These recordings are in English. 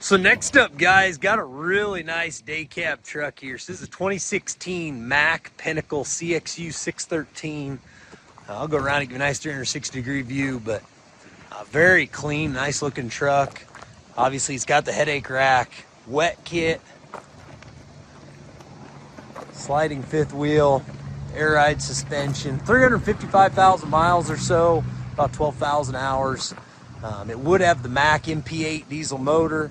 So next up, guys, got a really nice day cab truck here. So this is a 2016 Mack Pinnacle CXU613. I'll go around and give you a nice 360-degree view, but very clean, nice looking truck. Obviously, it's got the headache rack, wet kit, sliding fifth wheel, air ride suspension, 355,000 miles or so, about 12,000 hours. It would have the Mack MP8 diesel motor.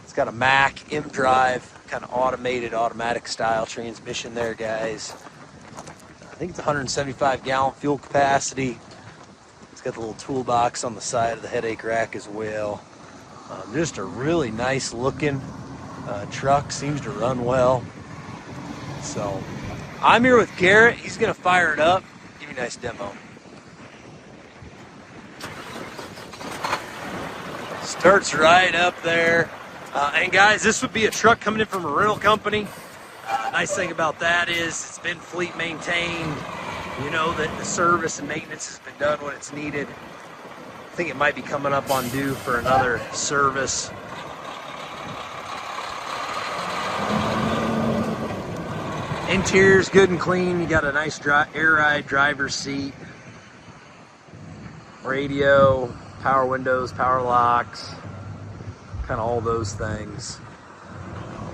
It's got a Mack M drive, kind of automated, automatic style transmission there, guys. I think it's 175 gallon fuel capacity. It's got the little toolbox on the side of the headache rack as well. Just a really nice looking truck, seems to run well. So I'm here with Garrett. He's gonna fire it up, give you a nice demo. Starts right up there. And guys, this would be a truck coming in from a rental company. Nice thing about that is it's been fleet maintained. You know that the service and maintenance has been done when it's needed. I think it might be coming up on due for another service. Interior's good and clean. You got a nice air ride driver's seat, radio, power windows, power locks, kind of all those things.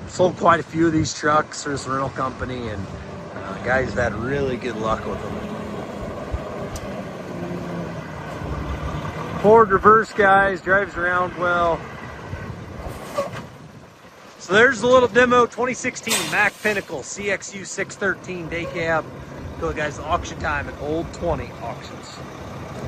Sold quite a few of these trucks for this rental company, and guys have had really good luck with them. Forward reverse, guys, drives around well. So there's the little demo, 2016 Mack Pinnacle CXU613 day cab. Go, guys, auction time at Old 20 Auctions.